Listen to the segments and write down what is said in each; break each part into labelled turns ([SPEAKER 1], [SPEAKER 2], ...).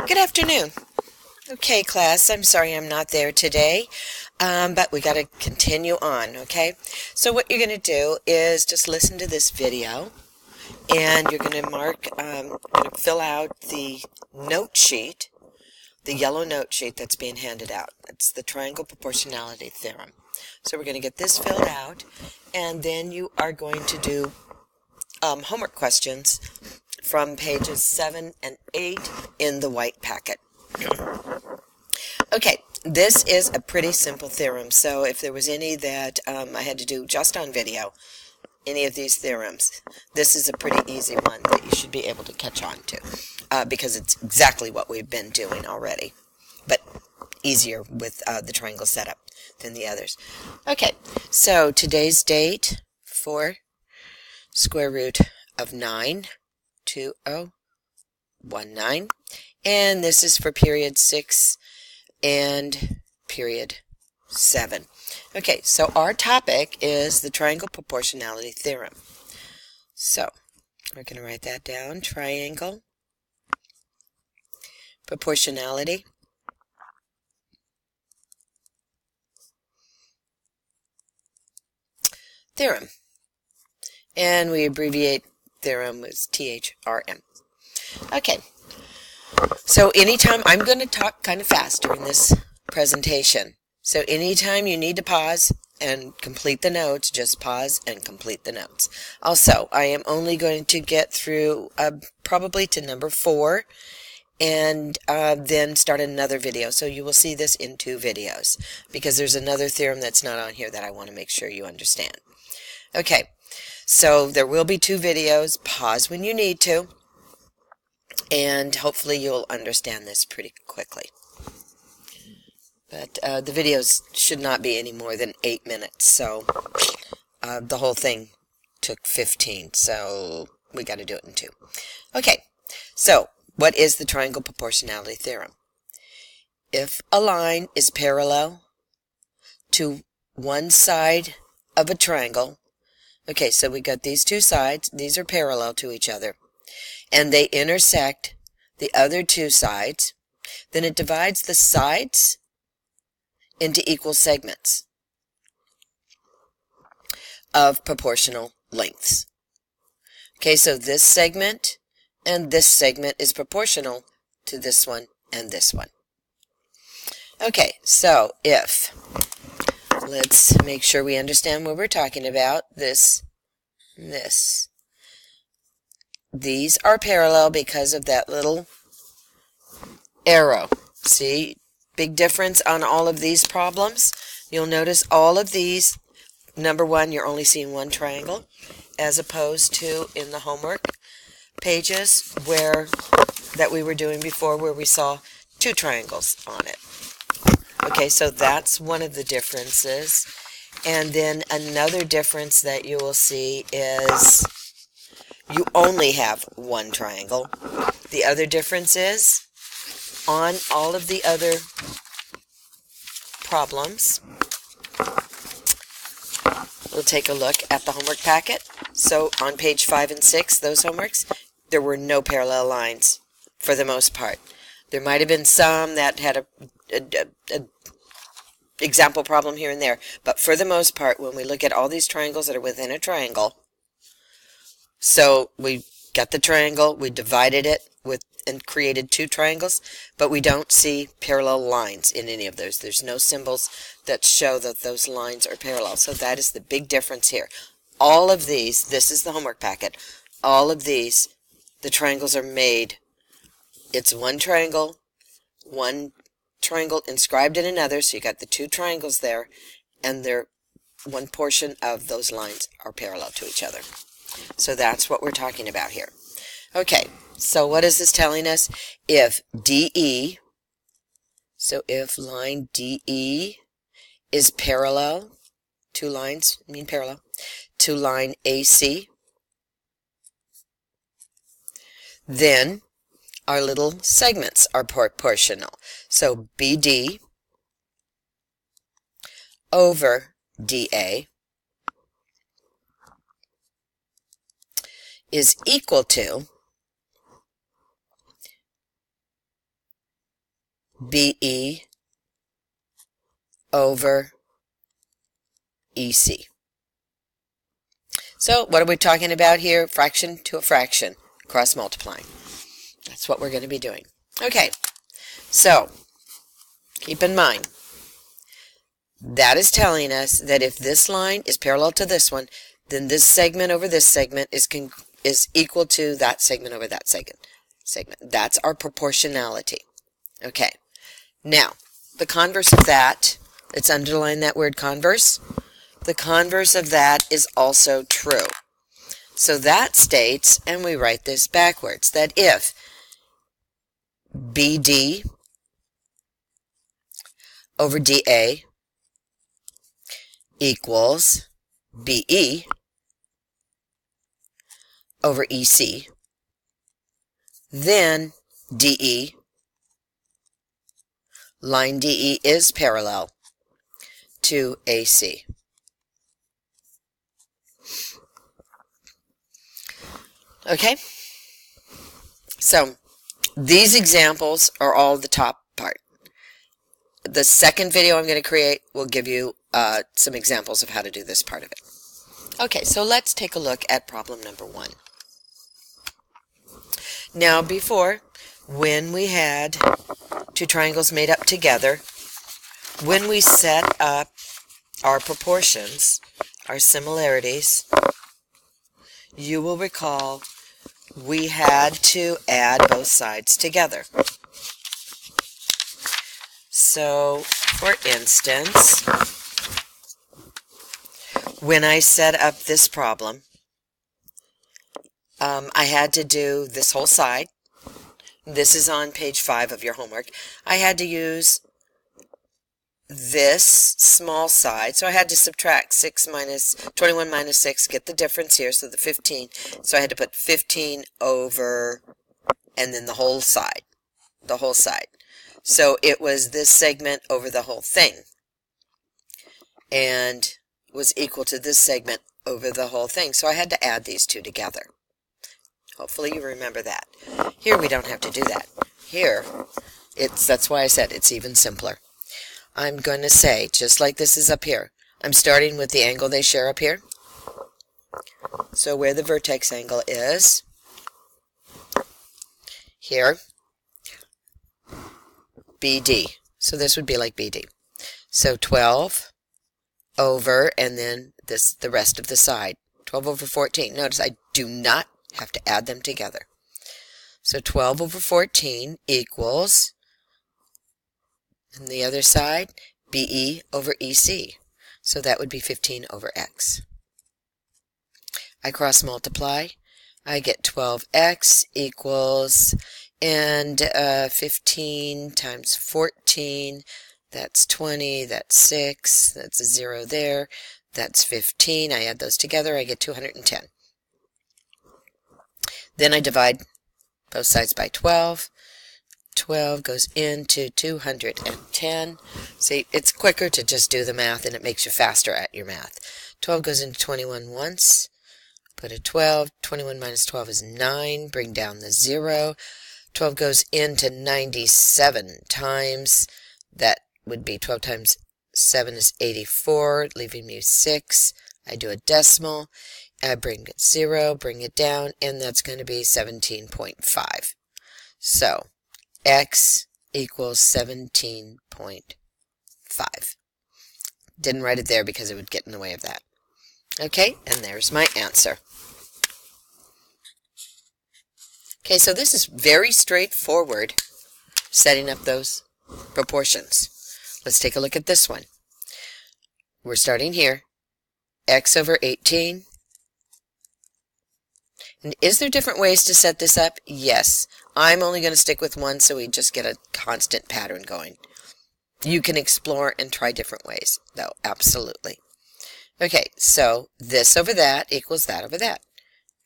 [SPEAKER 1] Good afternoon. Okay, class, I'm sorry I'm not there today, but we got to continue on, okay? So what you're going to do is just listen to this video, and you're going to fill out the note sheet, the yellow note sheet that's being handed out. It's the triangle proportionality theorem. So we're going to get this filled out, and then you are going to do homework questions from pages 7 and 8 in the white packet. Okay, this is a pretty simple theorem, so if there was any that I had to do just on video, any of these theorems, this is a pretty easy one that you should be able to catch on to, because it's exactly what we've been doing already, but easier with the triangle setup than the others. Okay, so today's date for square root of 92019, and this is for period 6 and period 7. Okay, so our topic is the triangle proportionality theorem. So we're going to write that down. Triangle proportionality theorem. And we abbreviate theorem as THRM. Okay, so anytime, I'm going to talk kind of fast during this presentation. So anytime you need to pause and complete the notes, just pause and complete the notes. Also, I am only going to get through probably to number 4 and then start another video. So you will see this in 2 videos because there's another theorem that's not on here that I want to make sure you understand. Okay, so there will be 2 videos. Pause when you need to, and hopefully you'll understand this pretty quickly. But the videos should not be any more than 8 minutes, so the whole thing took 15, so we got to do it in 2. Okay, so what is the triangle proportionality theorem? If a line is parallel to one side of a triangle, okay, so we got these 2 sides, these are parallel to each other, and they intersect the other 2 sides, then it divides the sides into equal segments of proportional lengths. Okay, so this segment and this segment is proportional to this one and this one. Okay, so if, let's make sure we understand what we're talking about, this, these are parallel because of that little arrow. See? Big difference on all of these problems. You'll notice all of these, number 1, you're only seeing one triangle, as opposed to in the homework pages that we were doing before, where we saw 2 triangles on it. Okay, so that's one of the differences. And then another difference that you will see is you only have one triangle. The other difference is on all of the other problems, we'll take a look at the homework packet. So on page 5 and 6, those homeworks, there were no parallel lines for the most part. There might have been some that had a example problem here and there, but for the most part, when we look at all these triangles that are within a triangle, so we got the triangle, we divided it and created 2 triangles, but we don't see parallel lines in any of those. There's no symbols that show that those lines are parallel. So that is the big difference here. All of these, this is the homework packet, all of these, the triangles are made. It's one triangle inscribed in another, so you got the 2 triangles there, and one portion of those lines are parallel to each other. So that's what we're talking about here. Okay, so what is this telling us? If DE, so if line DE is parallel, 2 lines mean parallel, to line AC, then our little segments are proportional. So BD over DA is equal to BE over EC. So what are we talking about here? Fraction to a fraction, cross multiplying. That's what we're going to be doing. Okay, so keep in mind, that is telling us that if this line is parallel to this one, then this segment over this segment is equal to that segment over that segment. That's our proportionality. Okay, now the converse of that, let's underline that word converse. The converse of that is also true. So that states, and we write this backwards, that if BD over DA equals BE over EC, then DE, line DE is parallel to AC. Okay, so these examples are all the top part. The second video I'm going to create will give you some examples of how to do this part of it. Okay, so let's take a look at problem number 1. Now before, when we had two triangles made up together, when we set up our proportions, our similarities, you will recall we had to add both sides together. So, for instance, when I set up this problem, I had to do this whole side. This is on page 5 of your homework. I had to use this small side, so I had to subtract 21 minus 6, get the difference here, so the 15. So I had to put 15 over, and then the whole side. So it was this segment over the whole thing, and was equal to this segment over the whole thing. So I had to add these two together. Hopefully you remember that. Here we don't have to do that. Here, that's why I said it's even simpler. I'm going to say, just like this is up here, I'm starting with the angle they share up here. So where the vertex angle is, here, BD. So this would be like BD. So 12 over, and then the rest of the side. 12 over 14. Notice I do not have to add them together. So 12 over 14 equals, and the other side, BE over EC. So that would be 15 over X. I cross multiply. I get 12X equals, and 15 times 14, that's 20, that's 6, that's a 0 there, that's 15. I add those together, I get 210. Then I divide both sides by 12. 12 goes into 210. See, it's quicker to just do the math, and it makes you faster at your math. 12 goes into 21 once. Put a 12. 21 minus 12 is 9. Bring down the 0. 12 goes into 97 times. That would be 12 times 7 is 84, leaving me 6. I do a decimal. I bring it 0, bring it down, and that's going to be 17.5. So X equals 17.5. Didn't write it there because it would get in the way of that. Okay, and there's my answer. Okay, so this is very straightforward, setting up those proportions. Let's take a look at this one. We're starting here. X over 18. And is there different ways to set this up? Yes. I'm only going to stick with one so we just get a constant pattern going. You can explore and try different ways, though, absolutely. Okay, so this over that equals that over that.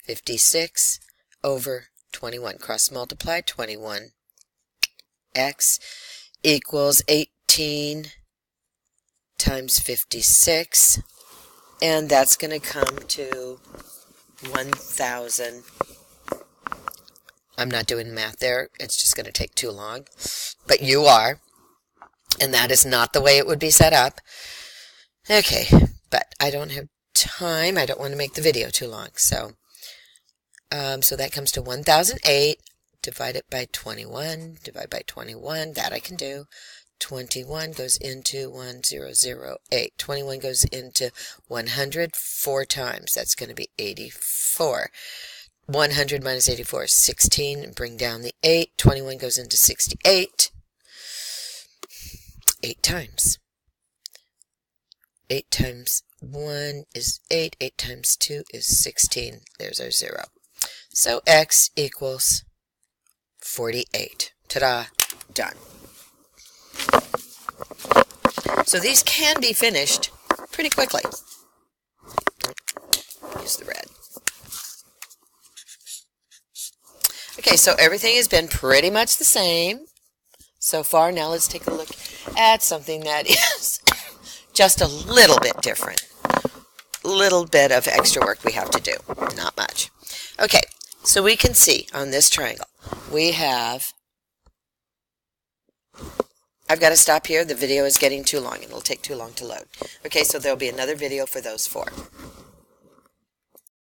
[SPEAKER 1] 56 over 21. Cross multiply, 21. X equals 18 times 56. And that's going to come to 1,000 I'm not doing math there. It's just going to take too long. But you are. And that is not the way it would be set up. Okay, but I don't have time. I don't want to make the video too long. So that comes to 1008. Divide it by 21. Divide by 21. That I can do. 21 goes into 1008. 21 goes into 100 4 times. That's going to be 84. 100 minus 84 is 16. Bring down the 8. 21 goes into 68. 8 times. 8 times 1 is 8. 8 times 2 is 16. There's our 0. So x equals 48. Ta-da! Done. So these can be finished pretty quickly. Use the red. Okay, so everything has been pretty much the same so far. Now let's take a look at something that is just a little bit different. Little bit of extra work we have to do. Not much. Okay, so we can see on this triangle, we have... I've got to stop here. The video is getting too long. It'll take too long to load. Okay, so there'll be another video for those 4.